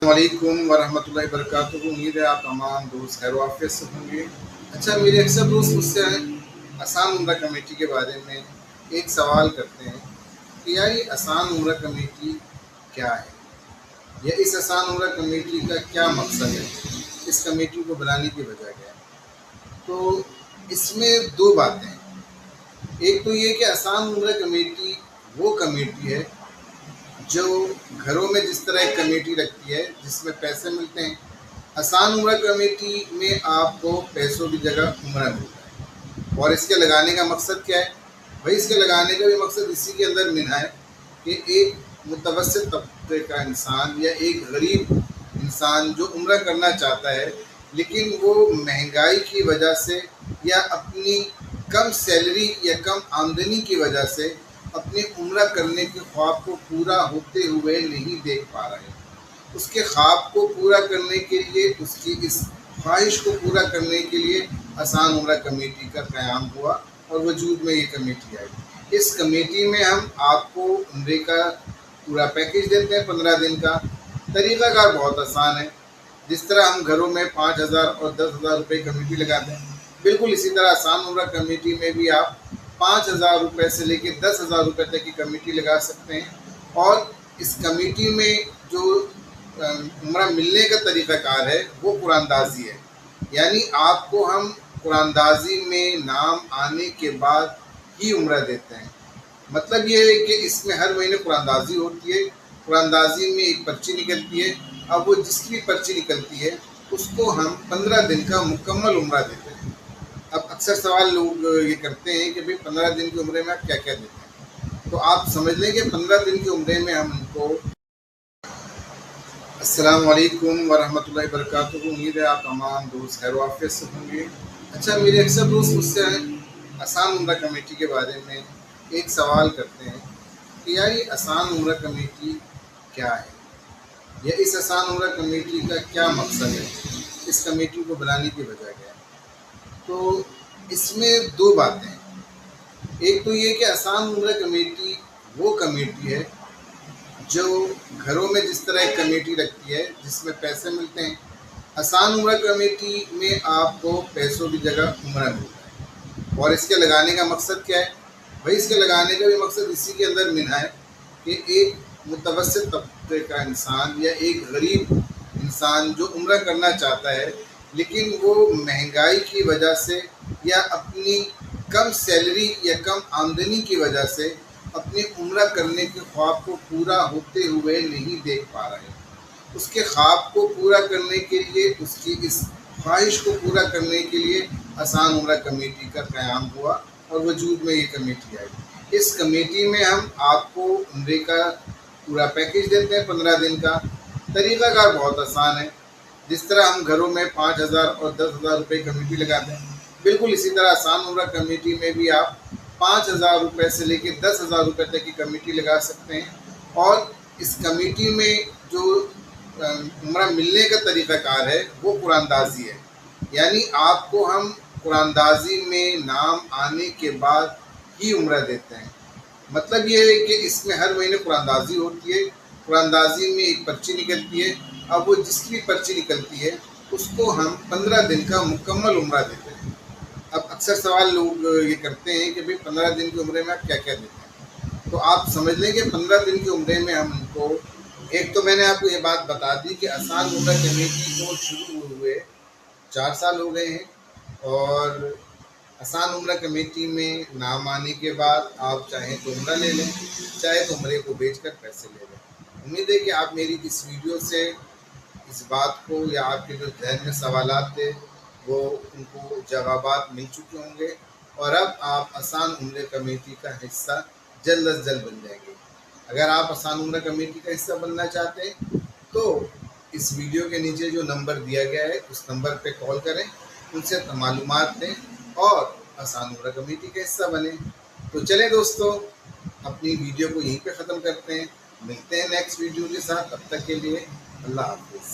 السلام علیکم ورحمۃ اللہ وبرکاتہ۔ امید ہے آپ تمام دوست خیر و عافیت سے ہوں گے۔ اچھا، میرے اکثر دوست مجھ سے آسان عمرہ کمیٹی کے بارے میں ایک سوال کرتے ہیں کہ یار یہ آسان عمرہ کمیٹی کیا ہے، یا اس آسان عمرہ کمیٹی کا کیا مقصد ہے، اس کمیٹی کو بنانے کی وجہ کیا ہے۔ تو اس میں دو باتیں ہیں۔ ایک تو یہ کہ آسان عمرہ کمیٹی وہ کمیٹی ہے جو گھروں میں جس طرح ایک کمیٹی رکھتی ہے جس میں پیسے ملتے ہیں، آسان عمرہ کمیٹی میں آپ کو پیسوں کی جگہ عمرہ ملتا ہے۔ اور اس کے لگانے کا مقصد کیا ہے؟ بھائی اس کے لگانے کا بھی مقصد اسی کے اندر منا ہے کہ ایک متوسط طبقے کا انسان یا ایک غریب انسان جو عمرہ کرنا چاہتا ہے لیکن وہ مہنگائی کی وجہ سے یا اپنی کم سیلری یا کم آمدنی کی وجہ سے اپنے عمرہ کرنے کے خواب کو پورا ہوتے ہوئے نہیں دیکھ پا رہے، اس کے خواب کو پورا کرنے کے لیے، اس کی اس خواہش کو پورا کرنے کے لیے آسان عمرہ کمیٹی کا قیام ہوا اور وجود میں یہ کمیٹی آئی۔ اس کمیٹی میں ہم آپ کو عمرے کا پورا پیکیج دیتے ہیں 15 دن کا۔ طریقہ کار بہت آسان ہے۔ جس طرح ہم گھروں میں 5,000 اور 10,000 روپے کمیٹی لگاتے ہیں، بالکل اسی طرح آسان عمرہ کمیٹی میں بھی آپ 5,000 روپے سے لے کے 10,000 روپے تک کی کمیٹی لگا سکتے ہیں۔ اور اس کمیٹی میں جو عمرہ ملنے کا طریقہ کار ہے وہ قرآن اندازی ہے، یعنی آپ کو ہم قرآن اندازی میں نام آنے کے بعد ہی عمرہ دیتے ہیں۔ مطلب یہ ہے کہ اس میں ہر مہینے قرآن اندازی ہوتی ہے، قرآن اندازی میں ایک پرچی نکلتی ہے۔ اب وہ جس کی پرچی نکلتی ہے اس کو ہم 15 دن کا مکمل عمرہ دیتے ہیں۔ اب اکثر سوال لوگ یہ کرتے ہیں کہ بھئی 15 دن کے عمرے میں آپ کیا کیا دیتے ہیں، تو آپ سمجھ لیں کہ 15 دن کے عمرے میں ہم ان کو السلام علیکم ورحمۃ اللہ وبرکاتہ۔ امید ہے آپ تمام دوست خیر و عافیت سے ہوں گے۔ اچھا، میرے اکثر دوست مجھ سے آسان عمرہ کمیٹی کے بارے میں ایک سوال کرتے ہیں کہ یار یہ آسان عمرہ کمیٹی کیا ہے، یا اس آسان عمرہ کمیٹی کا کیا مقصد ہے، اس کمیٹی کو بنانے کی وجہ کیا ہے۔ تو اس میں دو باتیں ہیں۔ ایک تو یہ کہ آسان عمرہ کمیٹی وہ کمیٹی ہے جو گھروں میں جس طرح ایک کمیٹی رکھتی ہے جس میں پیسے ملتے ہیں، آسان عمرہ کمیٹی میں آپ کو پیسوں کی جگہ عمرہ ملتا ہے۔ اور اس کے لگانے کا مقصد کیا ہے؟ بھائی اس کے لگانے کا بھی مقصد اسی کے اندر منا ہے کہ ایک متوسط طبقے کا انسان یا ایک غریب انسان جو عمرہ کرنا چاہتا ہے لیکن وہ مہنگائی کی وجہ سے یا اپنی کم سیلری یا کم آمدنی کی وجہ سے اپنے عمرہ کرنے کے خواب کو پورا ہوتے ہوئے نہیں دیکھ پا رہے، اس کے خواب کو پورا کرنے کے لیے، اس کی اس خواہش کو پورا کرنے کے لیے آسان عمرہ کمیٹی کا قیام ہوا اور وجود میں یہ کمیٹی آئی۔ اس کمیٹی میں ہم آپ کو عمرے کا پورا پیکیج دیتے ہیں 15 دن کا۔ طریقہ کار بہت آسان ہے۔ جس طرح ہم گھروں میں 5,000 اور 10,000 روپے کمیٹی لگاتے ہیں، بالکل اسی طرح آسان عمرہ کمیٹی میں بھی آپ 5,000 روپے سے لے کے 10,000 روپے تک کی کمیٹی لگا سکتے ہیں۔ اور اس کمیٹی میں جو عمرہ ملنے کا طریقہ کار ہے وہ قرآن اندازی ہے، یعنی آپ کو ہم قرآن اندازی میں نام آنے کے بعد ہی عمرہ دیتے ہیں۔ مطلب یہ ہے کہ اس میں ہر مہینے قرآن اندازی ہوتی ہے، قرآن اندازی میں ایک پرچی نکلتی ہے۔ اب وہ جس کی پرچی نکلتی ہے اس کو ہم 15 دن کا مکمل عمرہ دیتے ہیں۔ اب اکثر سوال لوگ یہ کرتے ہیں کہ بھئی 15 دن کے عمرے میں آپ کیا کیا دیتے ہیں، تو آپ سمجھ لیں کہ 15 دن کے عمرے میں ہم ان کو ایک تو میں نے آپ کو یہ بات بتا دی کہ آسان عمرہ کمیٹی کو شروع ہوئے 4 سال ہو گئے ہیں، اور آسان عمرہ کمیٹی میں نام آنے کے بعد آپ چاہیں تو عمرہ لے لیں، چاہے تو عمرے کو بیچ کر پیسے لے لیں۔ امید ہے کہ آپ میری اس ویڈیو سے اس بات کو، یا آپ کے جو ذہن میں سوالات تھے وہ ان کو جوابات مل چکے ہوں گے، اور اب آپ آسان عمرہ کمیٹی کا حصہ جلد از جلد بن جائیں گے۔ اگر آپ آسان عمرہ کمیٹی کا حصہ بننا چاہتے ہیں تو اس ویڈیو کے نیچے جو نمبر دیا گیا ہے اس نمبر پہ کال کریں، ان سے معلومات لیں اور آسان عمرہ کمیٹی کا حصہ بنیں۔ تو چلیں دوستو، اپنی ویڈیو کو یہیں پہ ختم کرتے ہیں، ملتے ہیں نیکسٹ ویڈیو کے ساتھ۔ تب تک کے لیے اللہ حافظ۔